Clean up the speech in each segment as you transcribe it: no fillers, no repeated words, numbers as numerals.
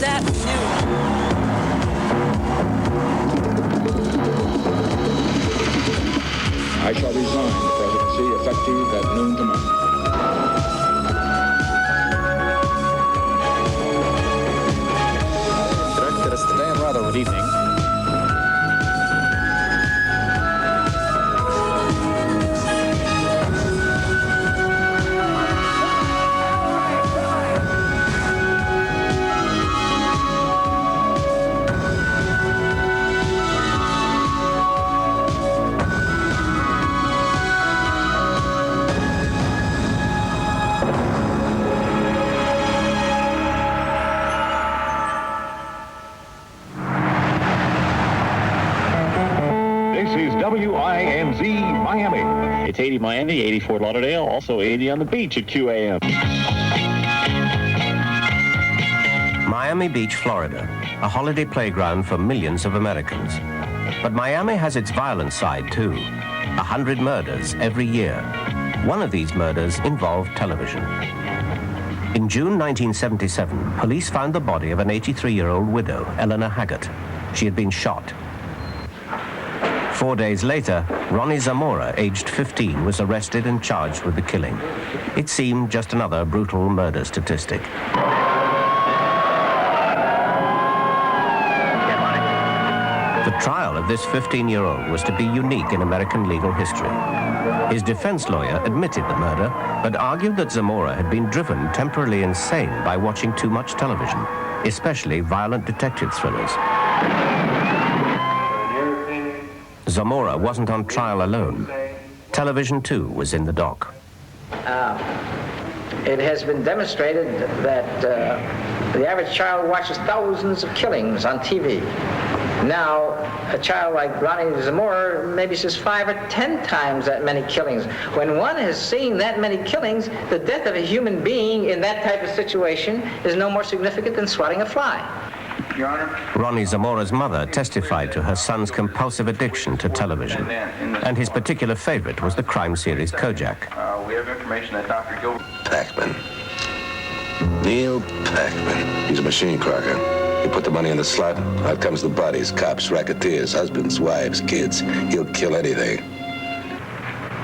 that new? I shall resign the presidency effective at noon tomorrow. Today and rather good evening. WINZ Miami. It's 80 Miami, 80 Fort Lauderdale, also 80 on the beach at QAM. Miami Beach, Florida, a holiday playground for millions of Americans. But Miami has its violent side too. 100 murders every year. One of these murders involved television. In June 1977, police found the body of an 83-year-old widow, Eleanor Haggart. She had been shot. 4 days later, Ronnie Zamora, aged 15, was arrested and charged with the killing. It seemed just another brutal murder statistic. The trial of this 15-year-old was to be unique in American legal history. His defense lawyer admitted the murder, but argued that Zamora had been driven temporarily insane by watching too much television, especially violent detective thrillers. Zamora wasn't on trial alone. Television, too, was in the dock. It has been demonstrated that the average child watches thousands of killings on TV. Now, a child like Ronnie Zamora maybe sees 5 or 10 times that many killings. When one has seen that many killings, the death of a human being in that type of situation is no more significant than swatting a fly. Your Honor. Ronnie Zamora's mother testified to her son's compulsive addiction to television, and his particular favorite was the crime series Kojak. We have information that Dr. Gilbert... Pac-Man. Neil Pac-Man. He's a machine cracker. He put the money in the slot. Out comes the bodies, cops, racketeers, husbands, wives, kids. He'll kill anything.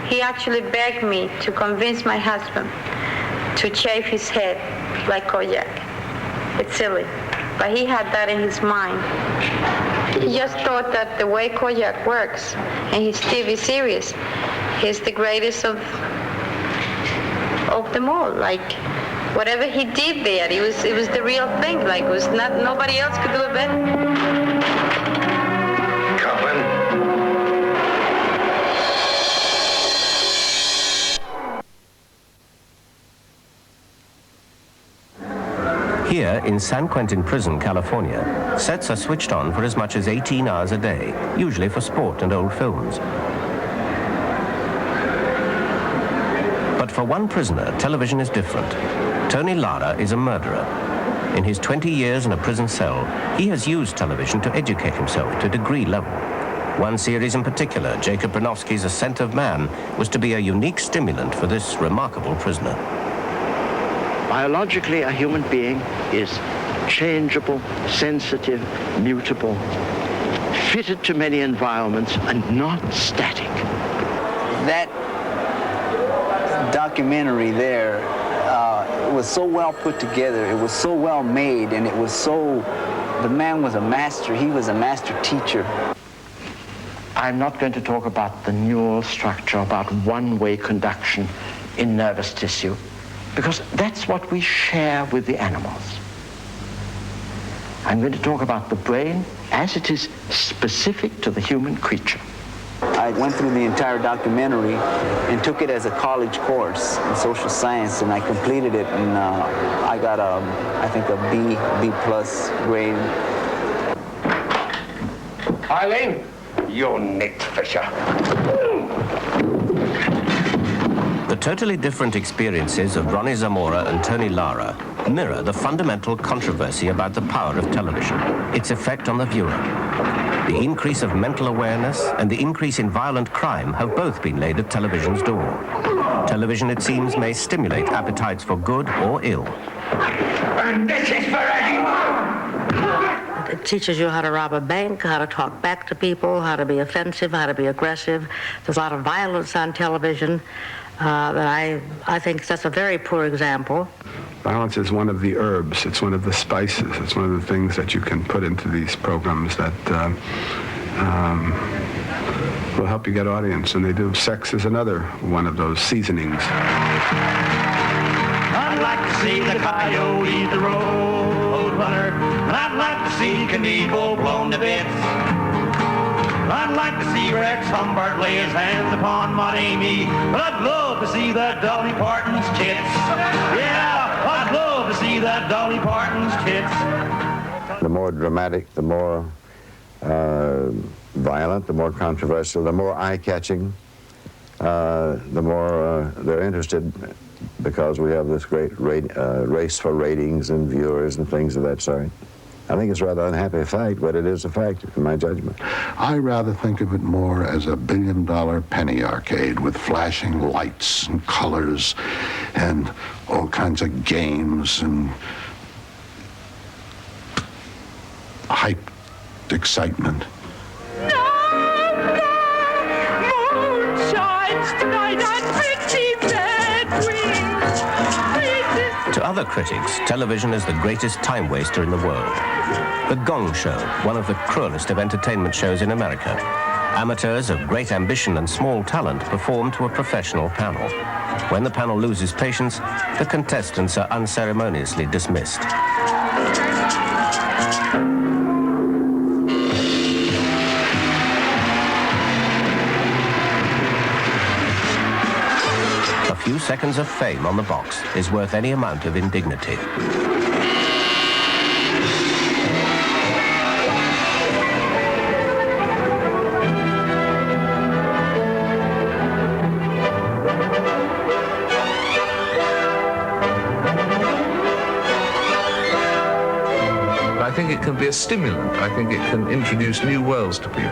He actually begged me to convince my husband to shave his head like Kojak. It's silly, but he had that in his mind. He just thought that the way Kojak works in his TV series, he's the greatest of them all. Like, whatever he did there, it was the real thing. Like, it was not, nobody else could do it better. Here in San Quentin Prison, California, sets are switched on for as much as 18 hours a day, usually for sport and old films. But for one prisoner, television is different. Tony Lara is a murderer. In his 20 years in a prison cell, he has used television to educate himself to degree level. One series in particular, Jacob Bronowski's Ascent of Man, was to be a unique stimulant for this remarkable prisoner. Biologically, a human being is changeable, sensitive, mutable, fitted to many environments, and not static. That documentary there was so well put together, it was so well made, and it was so, the man was a master, he was a master teacher. I'm not going to talk about the neural structure, about one-way conduction in nervous tissue, because that's what we share with the animals. I'm going to talk about the brain as it is specific to the human creature. I went through the entire documentary and took it as a college course in social science, and I completed it, and I got I think a B plus grade. Eileen, you're Nick Fisher. The totally different experiences of Ronnie Zamora and Tony Lara mirror the fundamental controversy about the power of television, its effect on the viewer. The increase of mental awareness and the increase in violent crime have both been laid at television's door. Television, it seems, may stimulate appetites for good or ill. And this is for anyone It teaches you how to rob a bank, how to talk back to people, how to be offensive, how to be aggressive. There's a lot of violence on television that I think that's a very poor example. Violence is one of the herbs. It's one of the spices. It's one of the things that you can put into these programs that will help you get audience, and they do. Sex is another one of those seasonings. I'd like to see the coyote eat the road runner, and I'd like to see Knievel blown to bits. I'd like to see Rex Humbert lay his hands upon Maud Amy, but I'd love to see that Dolly Parton's tits. Yeah, I'd love to see that Dolly Parton's tits. The more dramatic, the more violent, the more controversial, the more eye-catching, the more they're interested, because we have this great race for ratings and viewers and things of that sort. I think it's a rather unhappy fact, but it is a fact, in my judgment. I rather think of it more as a billion-dollar penny arcade with flashing lights and colors and all kinds of games and hyped excitement. To other critics, television is the greatest time waster in the world. The Gong Show, one of the cruelest of entertainment shows in America. Amateurs of great ambition and small talent perform to a professional panel. When the panel loses patience, the contestants are unceremoniously dismissed. A few seconds of fame on the box is worth any amount of indignity. I think it can be a stimulant. I think it can introduce new worlds to people.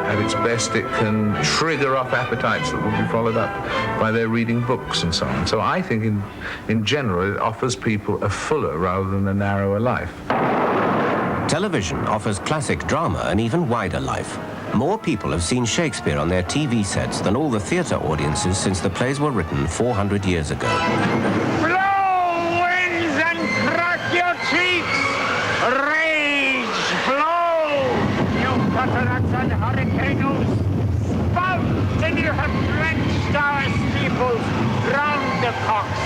At its best, it can trigger off appetites that will be followed up by their reading books and so on. So I think in general it offers people a fuller rather than a narrower life. Television offers classic drama an even wider life. More people have seen Shakespeare on their TV sets than all the theatre audiences since the plays were written 400 years ago. Blow, winds, and crack your cheeks! Rage, blow! You cataracts and hurricanes! Spout till you have drenched our steeples, drowned the cocks!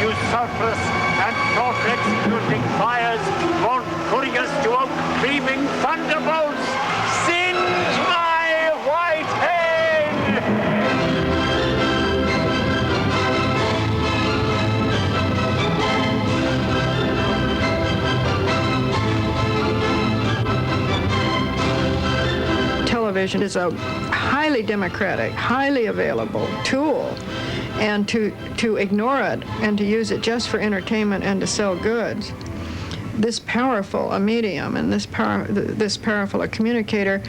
You surplus and thought-executing fires won't couriers to out beaming thunderbolts! Singe my white head! Television is a highly democratic, highly available tool, and to ignore it and to use it just for entertainment and to sell goods, this powerful a medium and this powerful a communicator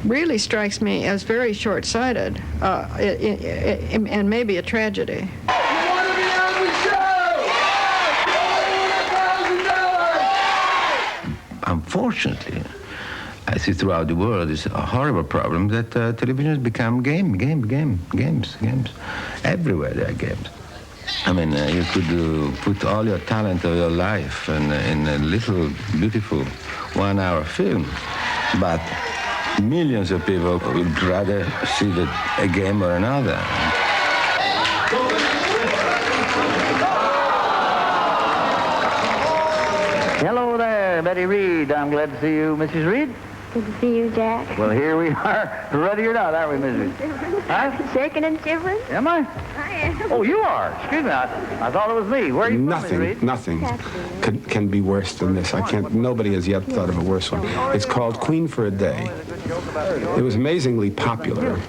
really strikes me as very short-sighted and maybe a tragedy. Unfortunately, I see throughout the world it's a horrible problem that television has become games. Everywhere there are games. I mean, you could put all your talent of your life in a little beautiful 1-hour film, but millions of people would rather see a game or another. Hello there, Betty Reed. I'm glad to see you, Mrs. Reed. Good to see you, Jack. Well, here we are, ready or not, aren't we, Mrs. Reed? Huh? Shaking and shivering? Am I? I am. Oh, you are? Excuse me, I thought it was me. Where are you from, Mrs. Reed? Nothing can be worse than this. Nobody has yet thought of a worse one. It's called Queen for a Day. It was amazingly popular,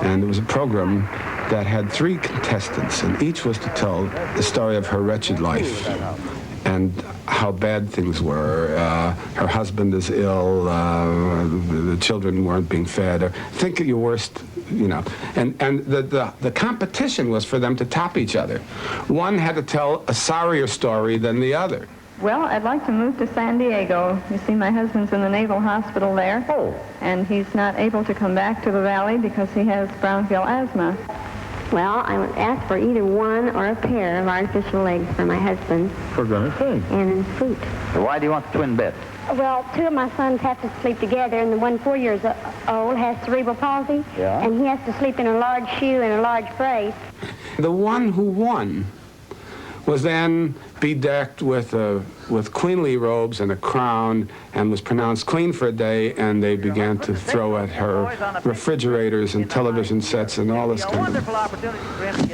and it was a program that had 3 contestants, and each was to tell the story of her wretched life and how bad things were. Her husband is ill, the children weren't being fed. Think of your worst you know. And the competition was for them to top each other. One had to tell a sorrier story than the other. Well, I'd like to move to San Diego. You see, my husband's in the Naval Hospital there. Oh. And he's not able to come back to the Valley because he has bronchial asthma. Well, I would ask for either one or a pair of artificial legs for my husband. For goodness sake. And fruit. So why do you want the twin beds? Well, two of my sons have to sleep together, and the one 4 years old has cerebral palsy. Yeah. And he has to sleep in a large shoe and a large brace. The one who won was then bedecked with queenly robes and a crown and was pronounced queen for a day, and they began to throw at her refrigerators and television sets and all this kind of...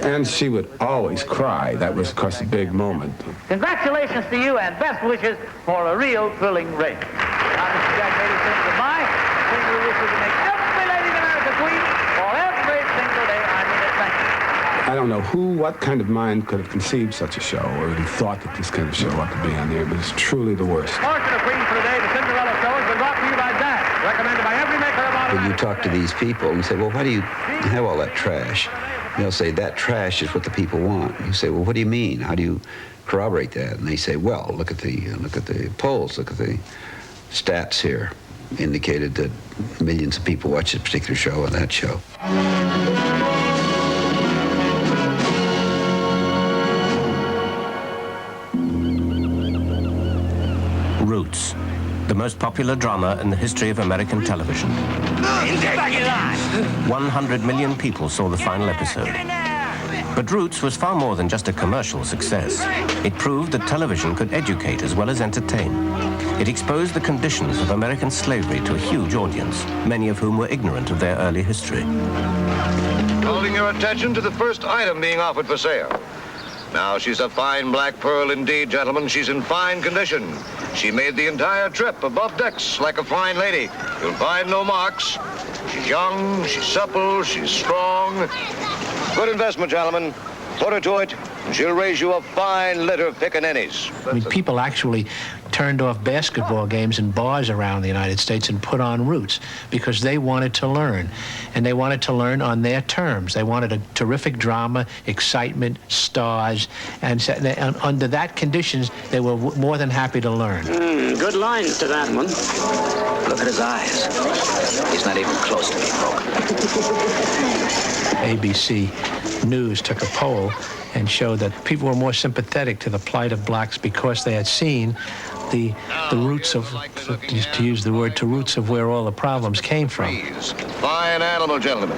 And she would always cry. That was, of course, a big moment. Congratulations to you and best wishes for a real thrilling race. Now, Mr. Jack Bailey says goodbye. I think we wish you to make every lady in America queen for every single day. I mean it. Thank you. I don't know what kind of mind could have conceived such a show or even thought that this kind of show ought to be on there, but it's truly the worst. Portrait of Queen for the Day, the Cinderella Show, has been brought to you by Dan, recommended by every maker of automobiles. When you talk to these people and say, well, why do you have all that trash? They'll say, that trash is what the people want. You say, well, what do you mean? How do you corroborate that? And they say, well, look at the polls, look at the stats here, indicated that millions of people watch this particular show and that show. Roots, the most popular drama in the history of American television. 100 million people saw the final episode. But Roots was far more than just a commercial success. It proved that television could educate as well as entertain. It exposed the conditions of American slavery to a huge audience, many of whom were ignorant of their early history. Holding your attention to the first item being offered for sale. Now, she's a fine black pearl indeed, gentlemen. She's in fine condition. She made the entire trip above decks like a fine lady. You'll find no marks. She's young, she's supple, she's strong. Good investment, gentlemen. Put her to it, and she'll raise you a fine litter of pickaninnies. I mean, people actually turned off basketball games in bars around the United States and put on Roots because they wanted to learn. And they wanted to learn on their terms. They wanted a terrific drama, excitement, stars, and under that conditions, they were more than happy to learn. Good lines to that one. Look at his eyes. He's not even close to being broken. ABC News took a poll and showed that people were more sympathetic to the plight of blacks because they had seen the roots of, to use the word, to roots of where all the problems came from. Fine animal, gentlemen.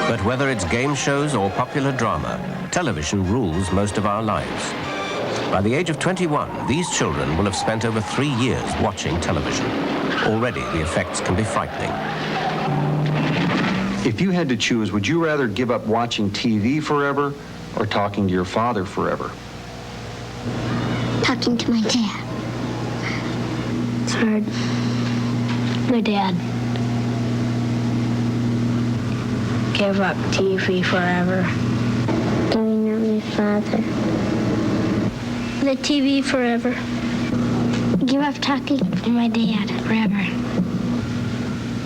But whether it's game shows or popular drama, television rules most of our lives. By the age of 21, these children will have spent over 3 years watching television. Already, the effects can be frightening. If you had to choose, would you rather give up watching TV forever or talking to your father forever? Talking to my dad. It's hard. My dad. Give up TV forever. Giving up my father. The TV forever. Give up talking to my dad forever.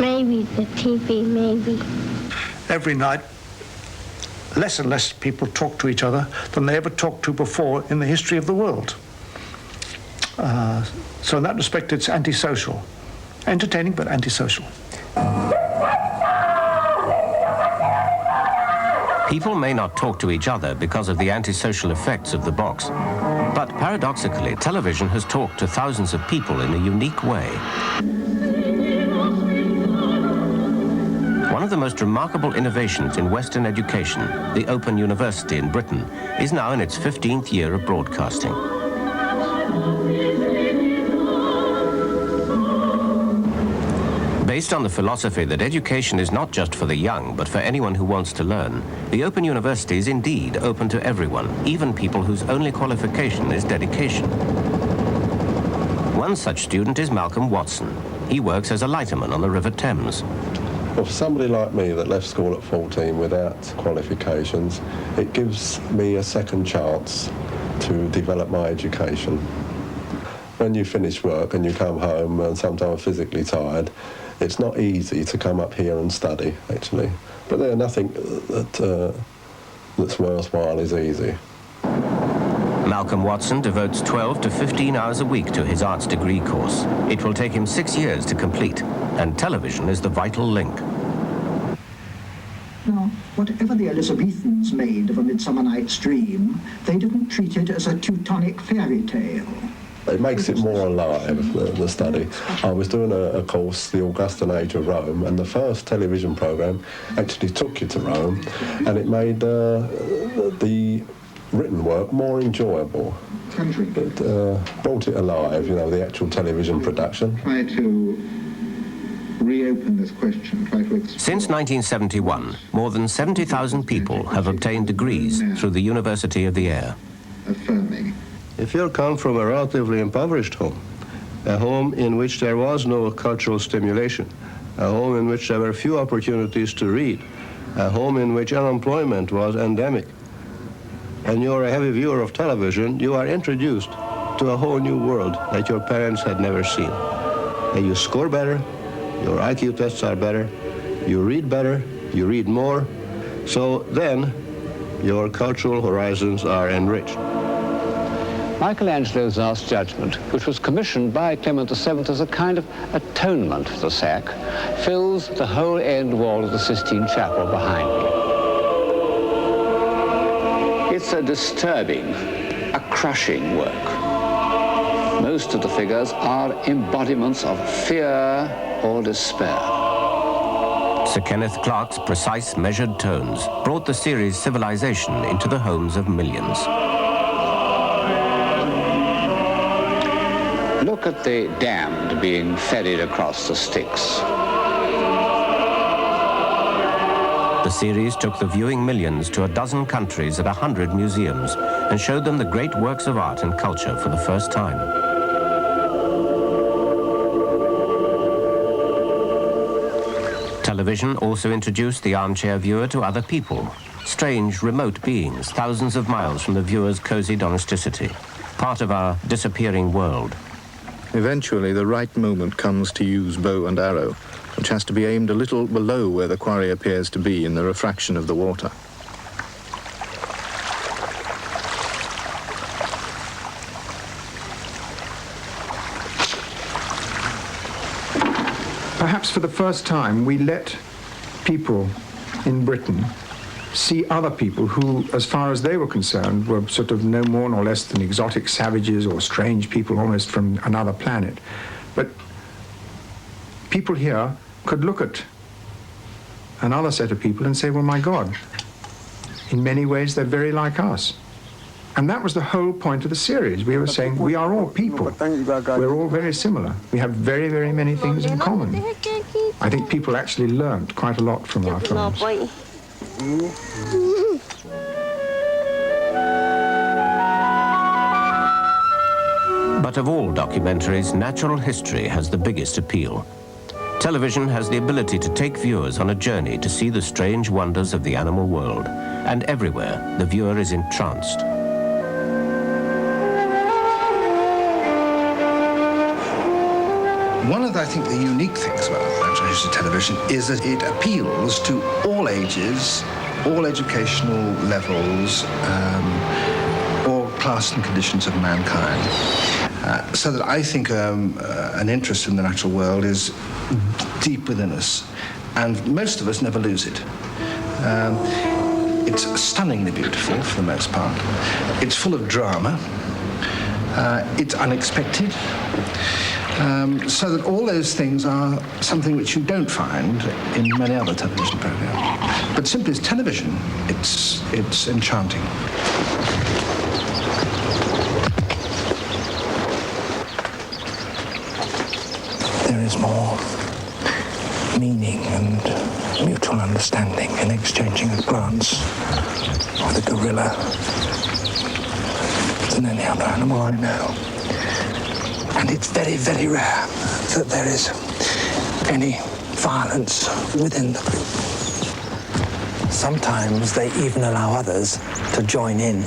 Maybe the TV, maybe. Every night, less and less people talk to each other than they ever talked to before in the history of the world. So in that respect, it's antisocial. Entertaining, but antisocial. People may not talk to each other because of the antisocial effects of the box. But paradoxically, television has talked to thousands of people in a unique way. One of the most remarkable innovations in Western education, the Open University in Britain, is now in its 15th year of broadcasting. Based on the philosophy that education is not just for the young, but for anyone who wants to learn, the Open University is indeed open to everyone, even people whose only qualification is dedication. One such student is Malcolm Watson. He works as a lighterman on the River Thames. Well, for somebody like me that left school at 14 without qualifications, it gives me a second chance to develop my education. when you finish work and you come home and sometimes physically tired, it's not easy to come up here and study, actually. But there's nothing that's worthwhile is easy. Malcolm Watson devotes 12 to 15 hours a week to his arts degree course. It will take him 6 years to complete, and television is the vital link. Now, whatever the Elizabethans made of A Midsummer Night's Dream, they didn't treat it as a Teutonic fairy tale. It makes it more alive, the study. I was doing a course, The Augustan Age of Rome, and the first television programme actually took you to Rome, and it made the written work more enjoyable. It brought it alive, you know, the actual television production. Try to reopen this question. Since 1971, more than 70,000 people have obtained degrees through the University of the Air. Affirming. If you come from a relatively impoverished home, a home in which there was no cultural stimulation, a home in which there were few opportunities to read, a home in which unemployment was endemic, and you're a heavy viewer of television, you are introduced to a whole new world that your parents had never seen. And you score better, your IQ tests are better, you read more, so then your cultural horizons are enriched. Michelangelo's Last Judgment, which was commissioned by Clement VII as a kind of atonement for the sack, fills the whole end wall of the Sistine Chapel behind me. It's a disturbing, a crushing work. Most of the figures are embodiments of fear or despair. Sir Kenneth Clark's precise, measured tones brought the series Civilization into the homes of millions. Look at the damned being ferried across the Styx. The series took the viewing millions to a dozen countries at 100 museums and showed them the great works of art and culture for the first time. Television also introduced the armchair viewer to other people, strange, remote beings thousands of miles from the viewer's cozy domesticity, part of our disappearing world. Eventually, the right moment comes to use bow and arrow, which has to be aimed a little below where the quarry appears to be in the refraction of the water. Perhaps for the first time, we let people in Britain see other people who, as far as they were concerned, were sort of no more nor less than exotic savages or strange people almost from another planet. But people here could look at another set of people and say, well, my God, in many ways they're very like us. And that was the whole point of the series. We were saying we are all people. We're all very similar. We have very, very many things in common. I think people actually learnt quite a lot from our films. But of all documentaries, natural history has the biggest appeal. Television has the ability to take viewers on a journey to see the strange wonders of the animal world, and everywhere the viewer is entranced. One of, I think, the unique things about natural history television is that it appeals to all ages, all educational levels, all class and conditions of mankind. So that I think an interest in the natural world is deep within us, and most of us never lose it. It's stunningly beautiful for the most part. It's full of drama. It's unexpected. So that all those things are something which you don't find in many other television programs. But simply as television, it's enchanting. There is more meaning and mutual understanding in exchanging a glance with a gorilla than any other animal I know. And it's very, very rare that there is any violence within the group. Sometimes they even allow others to join in.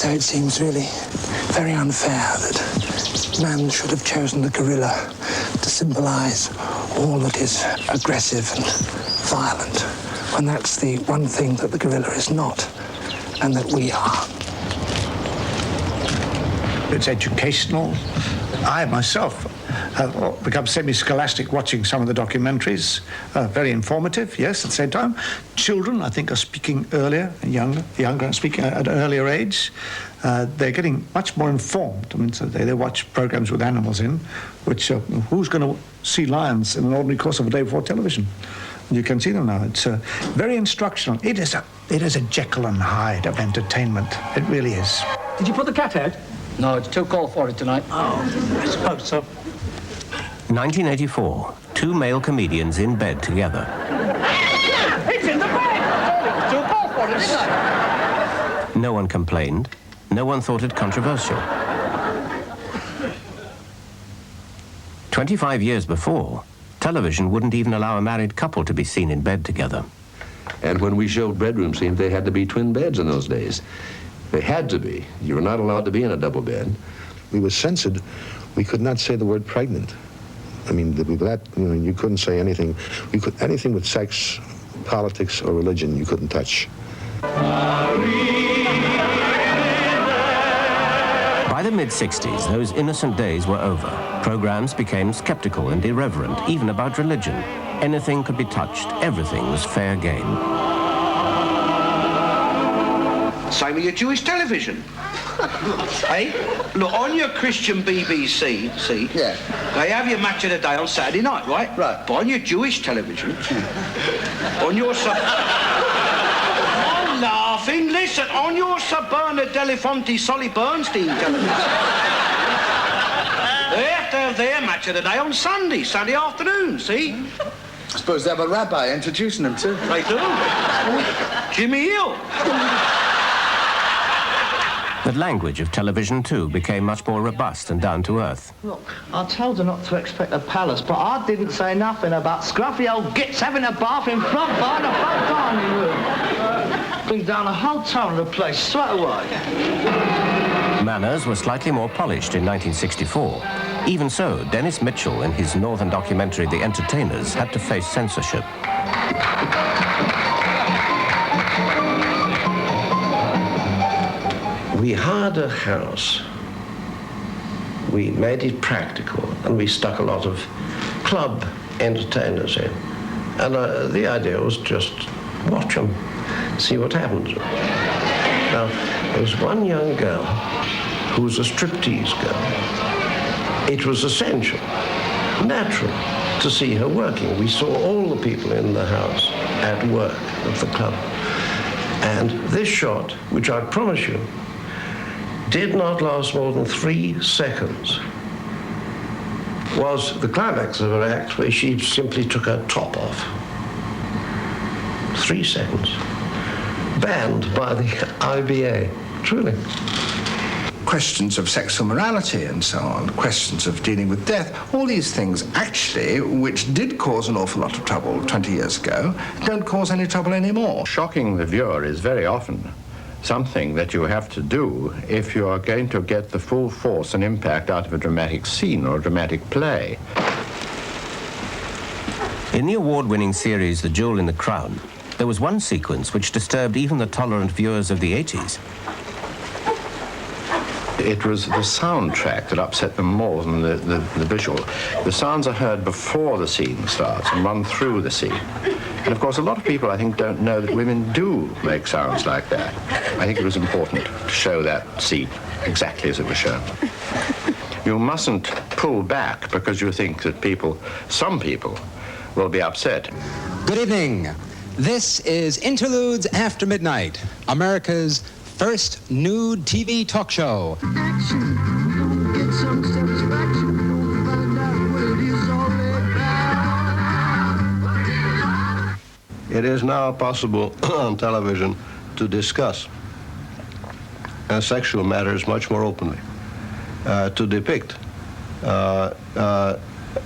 So it seems really very unfair that man should have chosen the gorilla to symbolise all that is aggressive and violent, when that's the one thing that the gorilla is not, and that we are. It's educational. I myself have become semi-scholastic watching some of the documentaries. Very informative, yes, at the same time. Children, I think, are speaking earlier and younger speaking at an earlier age. They're getting much more informed. I mean, so they watch programs with animals in, which who's going to see lions in an ordinary course of a day before television? You can see them now. It's very instructional. It is a Jekyll and Hyde of entertainment. It really is. Did you put the cat out? No, it's too cold for it tonight. Oh, I suppose so. 1984, two male comedians in bed together. It's in the bed! It was too cold for it, didn't I? No one complained. No one thought it controversial. 25 years before, television wouldn't even allow a married couple to be seen in bed together. And when we showed bedroom scenes, they had to be twin beds in those days. They had to be. You were not allowed to be in a double bed. We were censored. We could not say the word pregnant. I mean, you couldn't say anything. Anything with sex, politics, or religion, you couldn't touch. By the mid-60s, those innocent days were over. Programs became skeptical and irreverent, even about religion. Anything could be touched. Everything was fair game. Same with your Jewish television. Hey, look, on your Christian BBC, see, yeah, they have your match of the day on Saturday night, right? Right. But on your Jewish television, on your I'm laughing, listen, on your Sabrina Delafonte Solly Bernstein television, they have to have their match of the day on Sunday afternoon, see? I suppose they have a rabbi introducing them too. They do. Jimmy Hill. The language of television, too, became much more robust and down-to-earth. Look, I told her not to expect a palace, but I didn't say nothing about scruffy old gits having a bath in front bar in the front dining room. Brings down the whole tone of the place straight away. Manners were slightly more polished in 1964. Even so, Dennis Mitchell, in his northern documentary The Entertainers, had to face censorship. We hired a house, we made it practical, and we stuck a lot of club entertainers in. And the idea was just watch them, see what happens. Now, there was one young girl who was a striptease girl. It was essential, natural, to see her working. We saw all the people in the house at work at the club. And this shot, which I promise you, did not last more than 3 seconds, was the climax of her act where she simply took her top off. 3 seconds. Banned by the IBA, truly. Questions of sexual morality and so on, questions of dealing with death, all these things actually, which did cause an awful lot of trouble 20 years ago, don't cause any trouble anymore. Shocking the viewer is very often something that you have to do if you are going to get the full force and impact out of a dramatic scene or a dramatic play. In the award-winning series The Jewel in the Crown, there was one sequence which disturbed even the tolerant viewers of the 80s. It was the soundtrack that upset them more than the visual. The sounds are heard before the scene starts and run through the scene. And of course, a lot of people, I think, don't know that women do make sounds like that. I think it was important to show that scene exactly as it was shown. You mustn't pull back because you think that some people, will be upset. Good evening. This is Interludes After Midnight, America's first nude TV talk show. It is now possible on television to discuss sexual matters much more openly, to depict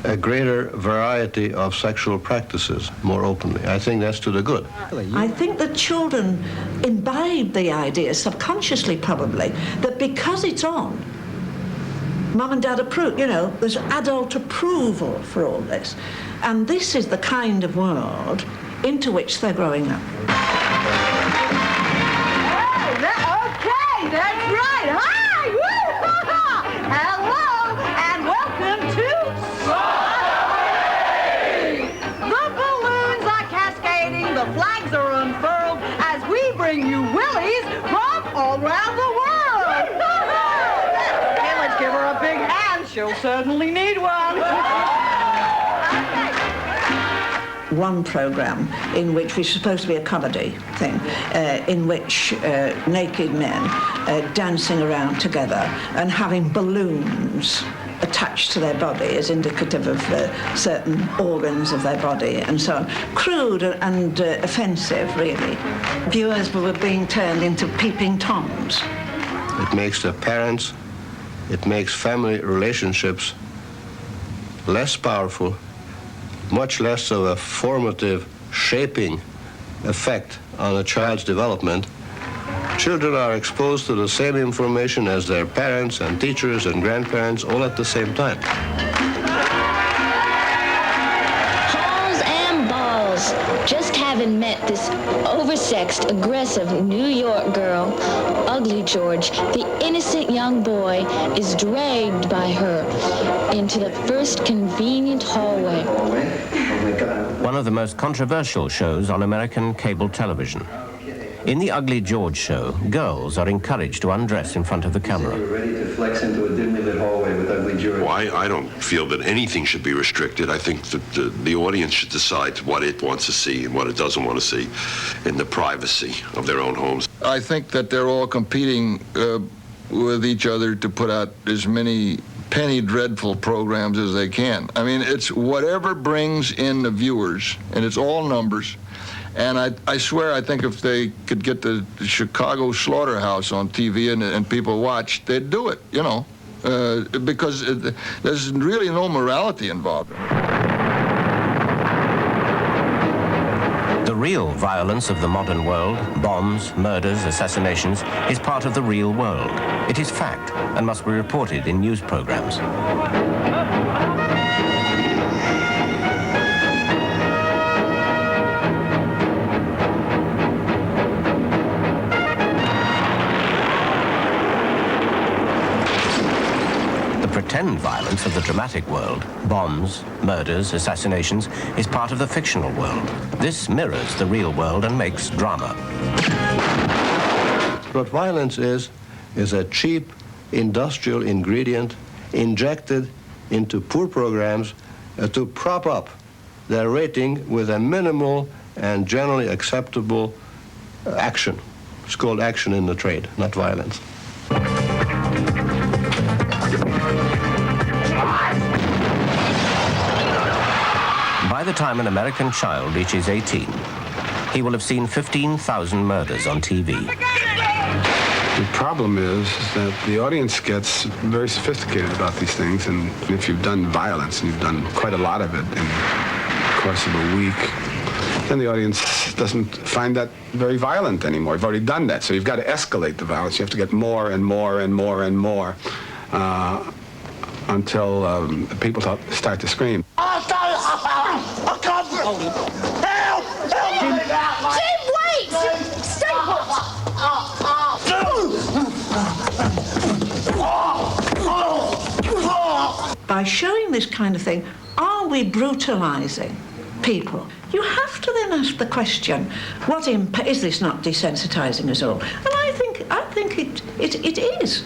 a greater variety of sexual practices more openly. I think that's to the good. I think that children imbibe the idea, subconsciously probably, that because it's on, Mum and Dad approve, you know, there's adult approval for all this. And this is the kind of world into which they're growing up. Okay, that's right. Hi! Woo! Hello, and welcome to Broadening! The balloons are cascading, the flags are unfurled, as we bring you willies from all around the world. Okay, let's give her a big hand. She'll certainly need one. One program in which was supposed to be a comedy thing, in which naked men dancing around together and having balloons attached to their body as indicative of certain organs of their body and so on. Crude and offensive, really. Viewers were being turned into peeping toms. It makes the parents, it makes family relationships less powerful, much less of a formative, shaping effect on a child's development. Children are exposed to the same information as their parents and teachers and grandparents all at the same time. Halls and balls. Just having met this oversexed, aggressive New York girl, Ugly George, the innocent young boy, is dragged by her into the first convenient hallway. One of the most controversial shows on American cable television. In the Ugly George show, girls are encouraged to undress in front of the camera. Ready to flex into a dimly lit hallway with Ugly George. Well, I don't feel that anything should be restricted. I think that the audience should decide what it wants to see and what it doesn't want to see in the privacy of their own homes. I think that they're all competing with each other to put out as many penny dreadful programs as they can. I mean, it's whatever brings in the viewers, and it's all numbers. And I swear, I think if they could get the Chicago Slaughterhouse on TV and people watch, they'd do it, you know, because there's really no morality involved. The real violence of the modern world, bombs, murders, assassinations, is part of the real world. It is fact and must be reported in news programs. Pretend violence of the dramatic world, bombs, murders, assassinations, is part of the fictional world. This mirrors the real world and makes drama. What violence is a cheap industrial ingredient injected into poor programs to prop up their rating with a minimal and generally acceptable action. It's called action in the trade, not violence. By the time an American child reaches 18, he will have seen 15,000 murders on TV. The problem is that the audience gets very sophisticated about these things, and if you've done violence, and you've done quite a lot of it in the course of a week, then the audience doesn't find that very violent anymore. You've already done that, so you've got to escalate the violence. You have to get more and more and more and more until people start to scream. Help! Jim, wait! Stay put! By showing this kind of thing, are we brutalizing people? You have to then ask the question, what impact is this not desensitizing us all? And I think it is.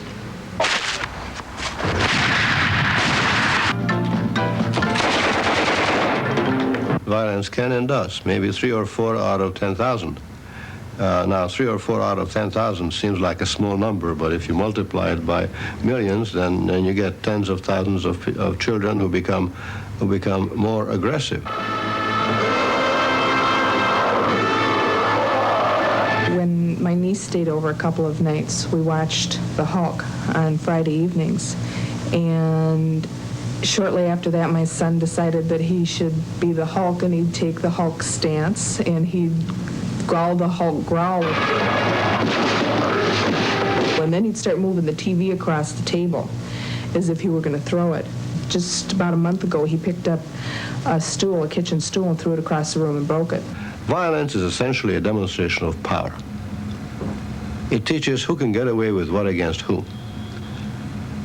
Violence can and does, maybe 3 or 4 out of 10,000. Now, 3 or 4 out of 10,000 seems like a small number, but if you multiply it by millions, then you get tens of thousands of children who become more aggressive. When my niece stayed over a couple of nights, we watched The Hawk on Friday evenings, and Shortly after that, my son decided that he should be the Hulk, and he'd take the Hulk stance, and he'd growl the Hulk growl. And then he'd start moving the TV across the table as if he were going to throw it. Just about a month ago, he picked up a stool, a kitchen stool, and threw it across the room and broke it. Violence is essentially a demonstration of power. It teaches who can get away with what against whom.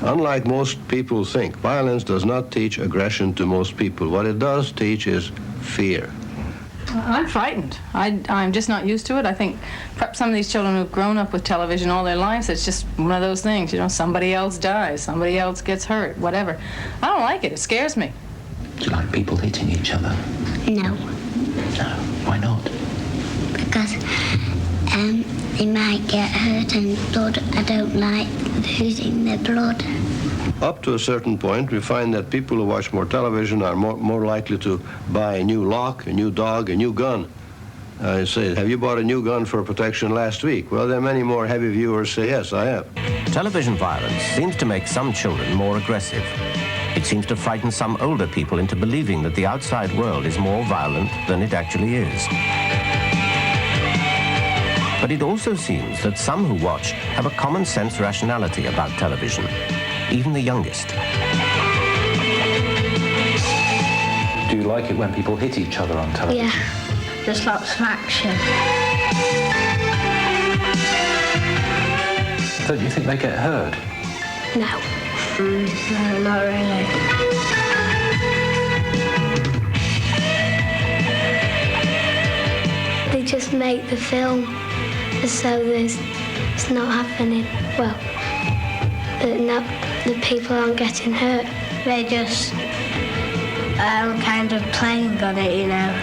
Unlike most people think, violence does not teach aggression to most people. What it does teach is fear. I'm frightened. I'm just not used to it. I think perhaps some of these children who've grown up with television all their lives, it's just one of those things, you know, somebody else dies, somebody else gets hurt, whatever. I don't like it. It scares me. Do you like people hitting each other? No. No. Why not? Because they might get hurt and blood. I don't like losing their blood. Up to a certain point, we find that people who watch more television are more likely to buy a new lock, a new dog, a new gun. I say, have you bought a new gun for protection last week? Well, there are many more heavy viewers say, yes, I have. Television violence seems to make some children more aggressive. It seems to frighten some older people into believing that the outside world is more violent than it actually is. But it also seems that some who watch have a common sense rationality about television, even the youngest. Do you like it when people hit each other on television? Yeah, just lots of action. Don't you think they get hurt? No. No, not really. They just make the film so it's not happening. Well, the people aren't getting hurt. They're just kind of playing on it, you know.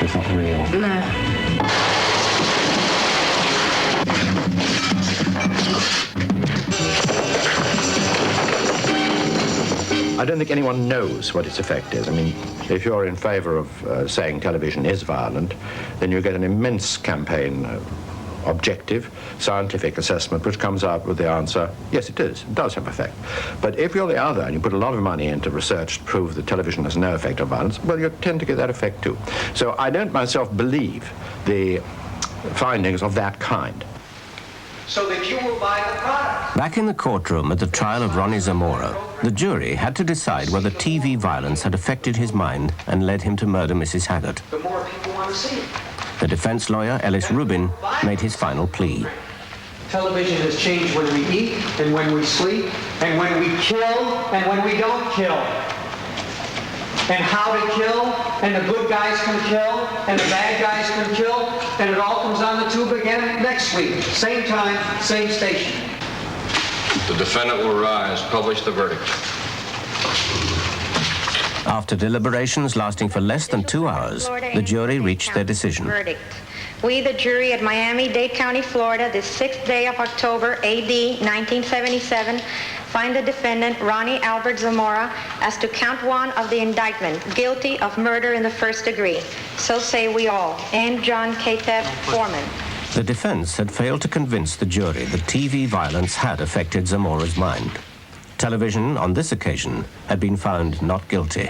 It's not real. No. I don't think anyone knows what its effect is. I mean, if you're in favor of saying television is violent, then you get an immense campaign, objective, scientific assessment, which comes out with the answer, yes, it is. It does have effect. But if you're the other and you put a lot of money into research to prove that television has no effect on violence, well, you tend to get that effect too. So I don't myself believe the findings of that kind. So that you will buy the product. Back in the courtroom at the trial of Ronnie Zamora, the jury had to decide whether TV violence had affected his mind and led him to murder Mrs. Haggart. The more people want to see it. The defense lawyer, Ellis Rubin, made his final plea. Television has changed when we eat and when we sleep and when we kill and when we don't kill. And how to kill, and the good guys can kill, and the bad guys can kill, and it all comes on the tube again next week. Same time, same station. The defendant will rise. Publish the verdict. After deliberations lasting for less than 2 hours, the jury reached their decision. Verdict. We, the jury at Miami-Dade County, Florida, this 6th day of October, A.D. 1977, find the defendant, Ronnie Albert Zamora, as to count 1 of the indictment, guilty of murder in the first degree. So say we all. And John Kateb, foreman. The defense had failed to convince the jury that TV violence had affected Zamora's mind. Television, on this occasion, had been found not guilty.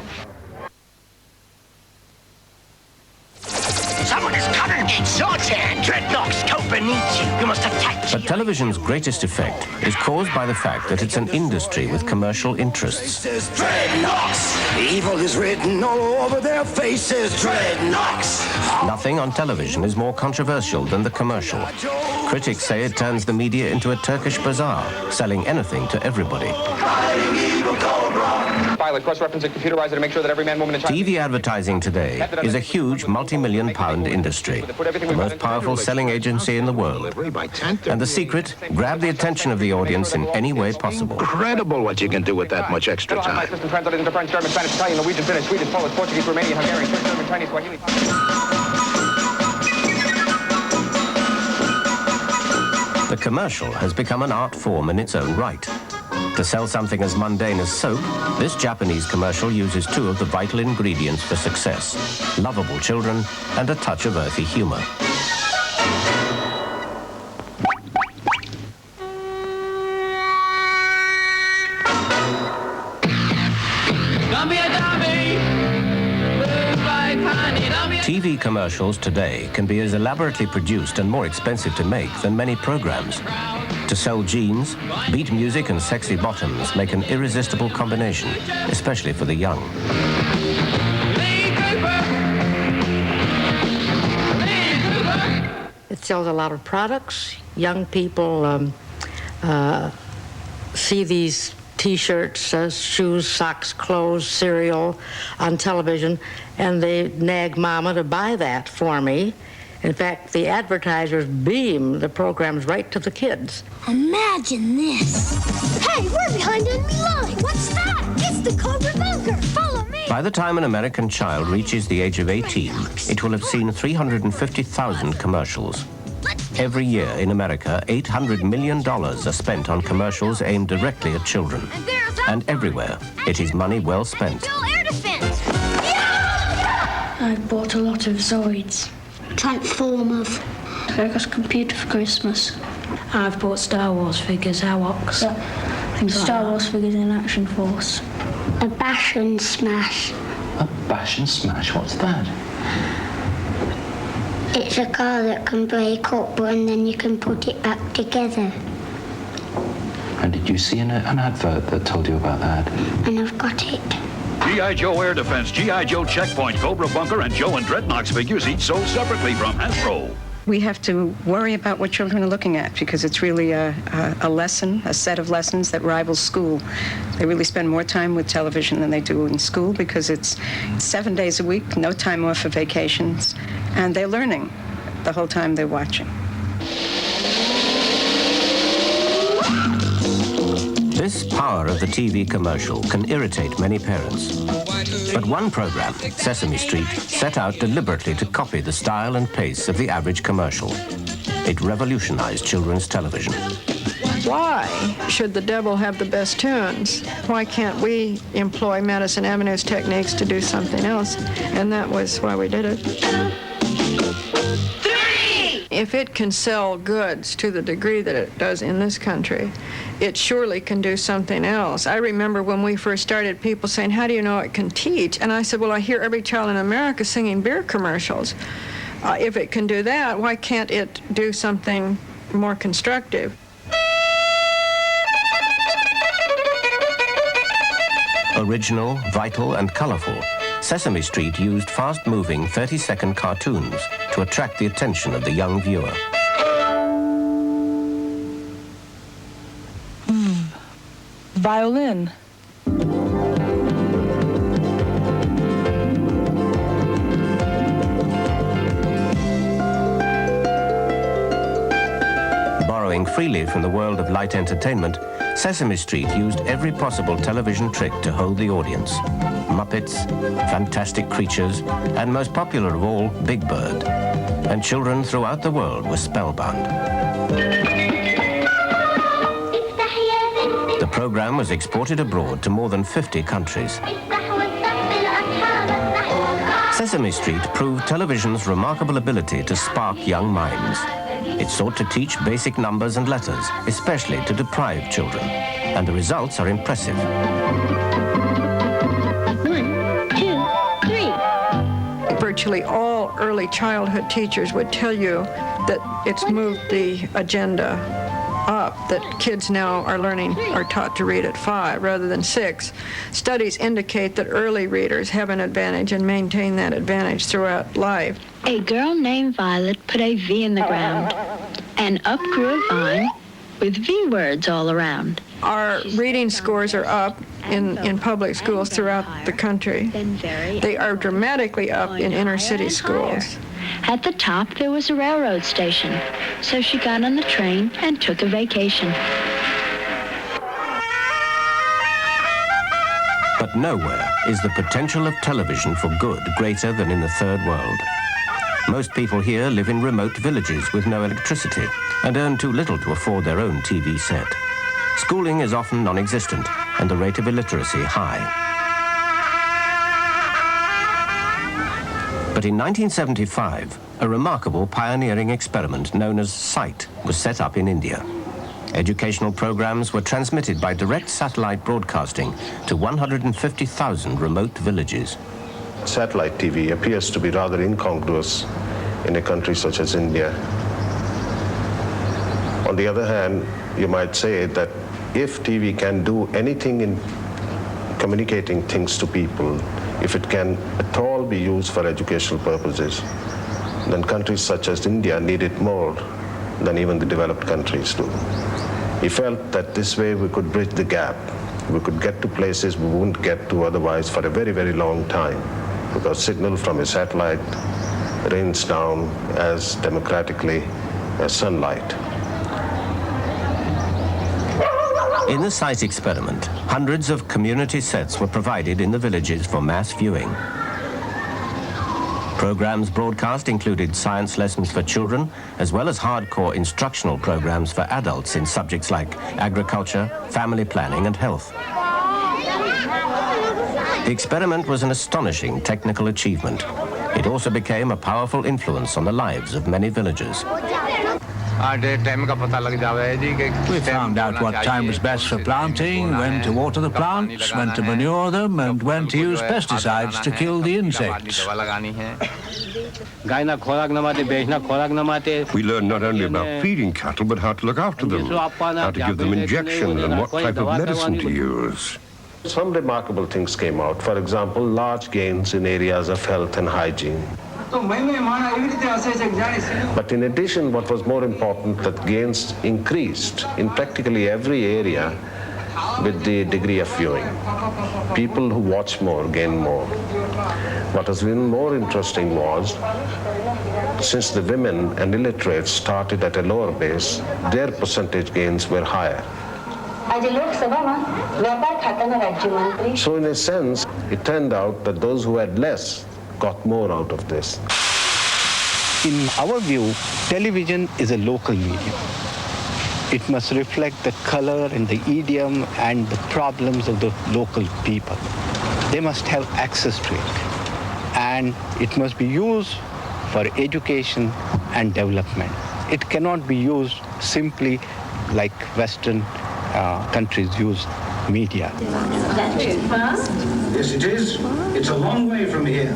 Someone is coming! It's your turn! Dreadnoks, Cobra needs you. You must attack. But television's greatest effect is caused by the fact that it's an industry with commercial interests. Dreadnoks! Evil is written all over their faces. Dreadnoks! Nothing on television is more controversial than the commercial. Critics say it turns the media into a Turkish bazaar, selling anything to everybody. Pilot, cross-reference and computerize it to make sure that every man, woman, and child... TV advertising today is a huge multi-million-pound industry, the most powerful selling agency in the world. And the secret, grab the attention of the audience in any way possible. Incredible what you can do with that much extra time. System translated into French, German, Spanish, Italian, Norwegian, Finnish, Swedish, Polish, Portuguese, Romanian, Hungarian, French, German, Chinese, Swahili... The commercial has become an art form in its own right. To sell something as mundane as soap, this Japanese commercial uses 2 of the vital ingredients for success: lovable children and a touch of earthy humor. TV commercials today can be as elaborately produced and more expensive to make than many programs. To sell jeans, beat music and sexy bottoms make an irresistible combination, especially for the young. It sells a lot of products. Young people see these T-shirts, shoes, socks, clothes, cereal on television, and they nag Mama to buy that for me. In fact, the advertisers beam the programs right to the kids. Imagine this. Hey, we're behind enemy line. What's that? It's the Cobra bunker. Follow me. By the time an American child reaches the age of 18, it will have seen 350,000 commercials. Every year in America, $800 million are spent on commercials aimed directly at children. And everywhere, it is money well spent. Air defense. Yeah! I bought a lot of Zoids. Transformers. I got a computer for Christmas. I've bought Star Wars figures, Awoks. Star Wars figures in Action Force. A bash and smash. A bash and smash? What's that? It's a car that can break up and then you can put it back together. And did you see an advert that told you about that? And I've got it. G.I. Joe Air Defense, G.I. Joe Checkpoint, Cobra Bunker, and Joe and Dreadnoks figures each sold separately from Hasbro. We have to worry about what children are looking at because it's really a lesson, a set of lessons that rivals school. They really spend more time with television than they do in school because it's 7 days a week, no time off for vacations, and they're learning the whole time they're watching. This power of the TV commercial can irritate many parents. But one program, Sesame Street, set out deliberately to copy the style and pace of the average commercial. It revolutionized children's television. Why should the devil have the best tunes? Why can't we employ Madison Avenue's techniques to do something else? And that was why we did it. If it can sell goods to the degree that it does in this country, it surely can do something else. I remember when we first started, people saying, how do you know it can teach? And I said, well, I hear every child in America singing beer commercials. If it can do that, why can't it do something more constructive? Original, vital, and colorful, Sesame Street used fast-moving 30-second cartoons to attract the attention of the young viewer. Violin. Borrowing freely from the world of light entertainment, Sesame Street used every possible television trick to hold the audience. Muppets, fantastic creatures, and most popular of all, Big Bird. And children throughout the world were spellbound. The program was exported abroad to more than 50 countries. Sesame Street proved television's remarkable ability to spark young minds. It sought to teach basic numbers and letters, especially to deprived children. And the results are impressive. 1, 2, 3. Virtually all early childhood teachers would tell you that it's moved the agenda up, that kids now are taught to read at 5 rather than 6. Studies indicate that early readers have an advantage and maintain that advantage throughout life. A girl named Violet put a V in the ground, and up grew a vine with V words all around. Our reading scores are up in public schools throughout the country. They are dramatically up in inner city schools. At the top, there was a railroad station, so she got on the train and took a vacation. But nowhere is the potential of television for good greater than in the Third World. Most people here live in remote villages with no electricity and earn too little to afford their own TV set. Schooling is often non-existent and the rate of illiteracy high. But in 1975, a remarkable pioneering experiment known as SIGHT was set up in India. Educational programs were transmitted by direct satellite broadcasting to 150,000 remote villages. satellite TV appears to be rather incongruous in a country such as India. On the other hand, you might say that if TV can do anything in communicating things to people, if it can at all be used for educational purposes, then countries such as India need it more than even the developed countries do. He felt that this way we could bridge the gap. We could get to places we wouldn't get to otherwise for a very, very long time, because signal from a satellite rains down as democratically as sunlight. In the site experiment, hundreds of community sets were provided in the villages for mass viewing. Programs broadcast included science lessons for children, as well as hardcore instructional programs for adults in subjects like agriculture, family planning, and health. The experiment was an astonishing technical achievement. It also became a powerful influence on the lives of many villagers. We found out what time was best for planting, when to water the plants, when to manure them, and when to use pesticides to kill the insects. We learned not only about feeding cattle, but how to look after them, how to give them injections, and what type of medicine to use. Some remarkable things came out. For example, large gains in areas of health and hygiene. But in addition, what was more important, that gains increased in practically every area with the degree of viewing. People who watch more gain more. What has been more interesting was, since the women and illiterates started at a lower base, their percentage gains were higher. So in a sense, it turned out that those who had less got more out of this. In our view, television is a local medium. It must reflect the color and the idiom and the problems of the local people. They must have access to it. And it must be used for education and development. It cannot be used simply like Western countries use media. Yes, it is. It's a long way from here.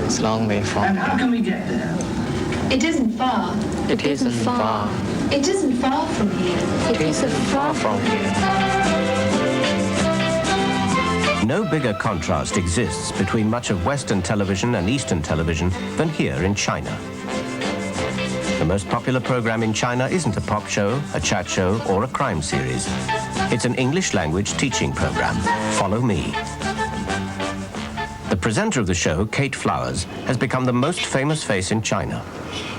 It's a long way from. And how can we get there? It isn't far. It isn't far. It isn't far from here. It isn't far from here. No bigger contrast exists between much of Western television and Eastern television than here in China. The most popular program in China isn't a pop show, a chat show, or a crime series. It's an English-language teaching program, Follow Me. The presenter of the show, Kate Flowers, has become the most famous face in China.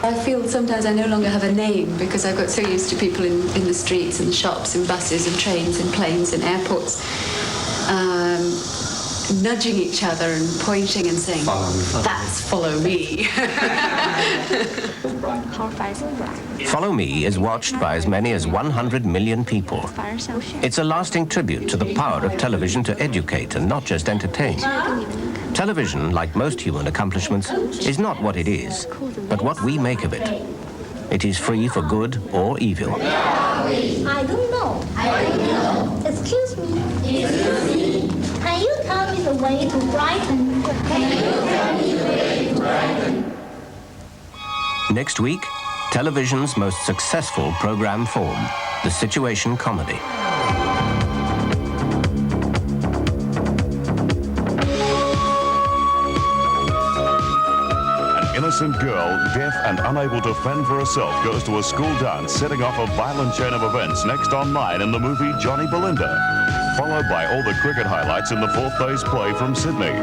I feel sometimes I no longer have a name because I've got so used to people in the streets and the shops and buses and trains and planes and airports nudging each other and pointing and saying, "That's follow me." Follow Me is watched by as many as 100 million people. It's a lasting tribute to the power of television to educate and not just entertain. Television, like most human accomplishments, is not what it is, but what we make of it. It is free for good or evil. I don't know. Excuse me. Can you tell me the way to Brighton? Next week, television's most successful program form, the situation comedy. An innocent girl, deaf and unable to fend for herself, goes to a school dance, setting off a violent chain of events next online in the movie Johnny Belinda, followed by all the cricket highlights in the fourth day's play from Sydney.